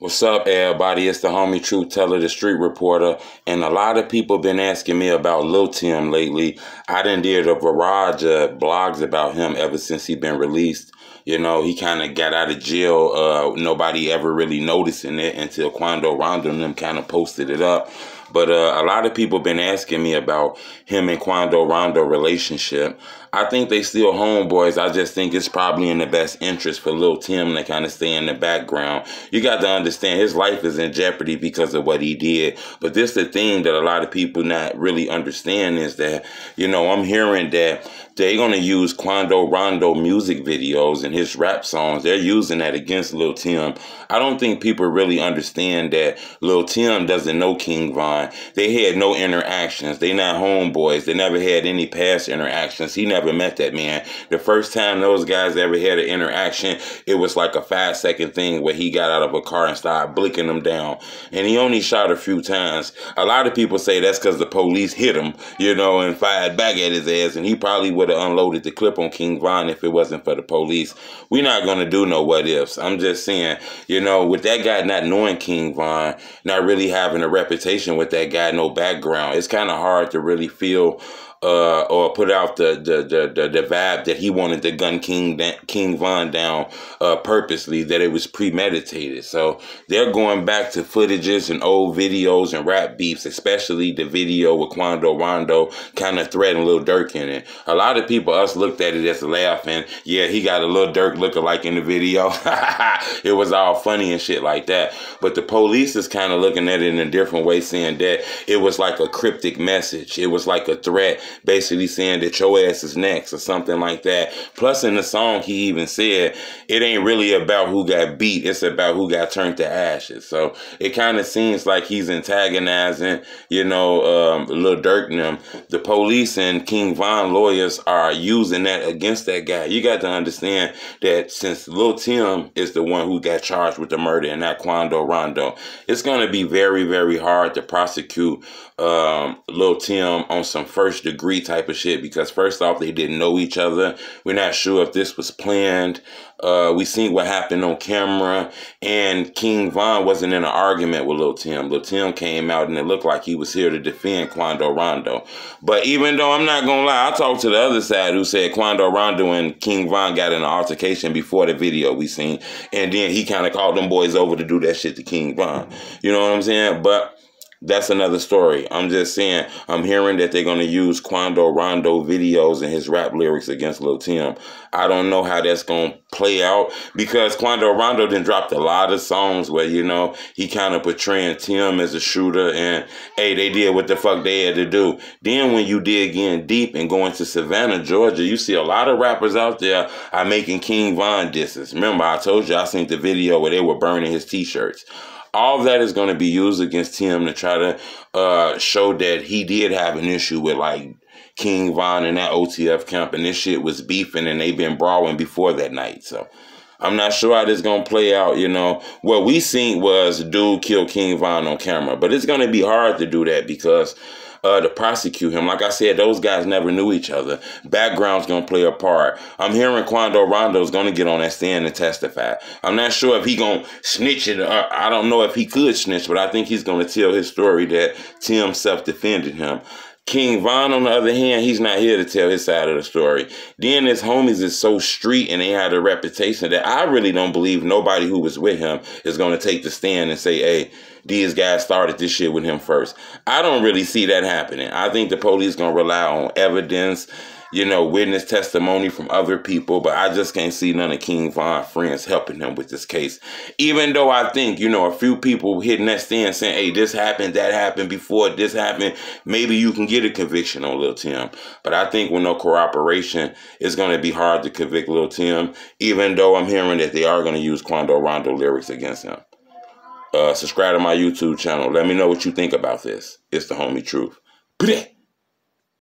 What's up, everybody? It's the homie Truth Teller, the street reporter, and a lot of people been asking me about Lil Tim lately. I done did a barrage of blogs about him ever since he been released. You know, he kind of got out of jail. Nobody ever really noticing it until Quando Rondo and them kind of posted it up. But a lot of people been asking me about him and Quando Rondo relationship. I think they still homeboys. I just think it's probably in the best interest for Lil Tim to kind of stay in the background. You got to understand his life is in jeopardy because of what he did. But this the thing that a lot of people not really understand is that, you know, I'm hearing that they're going to use Quando Rondo music videos and his rap songs. They're using that against Lil Tim. I don't think people really understand that Lil Tim doesn't know King Von. They had no interactions. They not homeboys. They never had any past interactions. He never met that man. The first time those guys ever had an interaction, it was like a 5-second thing where he got out of a car and started blinking them down. And he only shot a few times. A lot of people say that's because the police hit him, you know, and fired back at his ass. And he probably would have unloaded the clip on King Von if it wasn't for the police. We're not going to do no what ifs. I'm just saying, you know, with that guy not knowing King Von, not really having a reputation with that guy, no background, it's kind of hard to really feel or put out the vibe that he wanted to gun King Von down purposely, that it was premeditated. So they're going back to footages and old videos and rap beefs, especially the video with Quando Rondo kind of threatening Lil Durk in it. A lot of people, us looked at it as laughing. Yeah, he got a Lil Durk lookalike in the video. It was all funny and shit like that. But the police is kind of looking at it in a different way, saying that it was like a cryptic message. It was like a threat, basically saying that your ass is next or something like that. Plus in the song, he even said, it ain't really about who got beat. It's about who got turned to ashes. So it kind of seems like he's antagonizing, you know, Lil Durk and them. The police and King Von lawyers are using that against that guy. You got to understand that since Lil Tim is the one who got charged with the murder and not Quando Rondo, it's going to be very, very hard to prosecute Lil Tim on some first degree type of shit, because first off, they didn't know each other. We're not sure if this was planned. We seen what happened on camera, and King Von wasn't in an argument with Lil Tim. Lil Tim came out and it looked like he was here to defend Quando Rondo. But even though I'm not gonna lie, I talked to the other side who said Quando Rondo and King Von got in an altercation before the video we seen, and then he kind of called them boys over to do that shit to King Von. You know what I'm saying? But that's another story. I'm just saying, I'm hearing that they're going to use Quando Rondo videos and his rap lyrics against Lil Tim. I don't know how that's going to play out, because Quando Rondo then dropped a lot of songs where, you know, he kind of portraying Tim as a shooter, and, hey, they did what the fuck they had to do. Then when you dig in deep and go into Savannah, Georgia, you see a lot of rappers out there are making King Von disses. Remember, I told you I seen the video where they were burning his t-shirts. All of that is going to be used against Tim to try to show that he did have an issue with, like, King Von and that OTF camp, and this shit was beefing and they've been brawling before that night. So I'm not sure how this is going to play out, you know. What we seen was dude kill King Von on camera, but it's going to be hard to do that because to prosecute him. Like I said, those guys never knew each other. Background's going to play a part. I'm hearing Quando Rondo's going to get on that stand and testify. I'm not sure if he going to snitch it. I don't know if he could snitch, but I think he's going to tell his story that Tim self-defended him. King Von, on the other hand, he's not here to tell his side of the story. Then his homies is so street and they had a reputation that I really don't believe nobody who was with him is going to take the stand and say, hey, these guys started this shit with him first. I don't really see that happening. I think the police going to rely on evidence, you know, witness testimony from other people, but I just can't see none of King Von friends helping him with this case. Even though I think, you know, a few people hitting that stand saying, hey, this happened, that happened before this happened, maybe you can get a conviction on Lil Tim. But I think with no cooperation, it's going to be hard to convict Lil Tim, even though I'm hearing that they are going to use Quando Rondo lyrics against him. Subscribe to my YouTube channel. Let me know what you think about this. It's the homie Truth.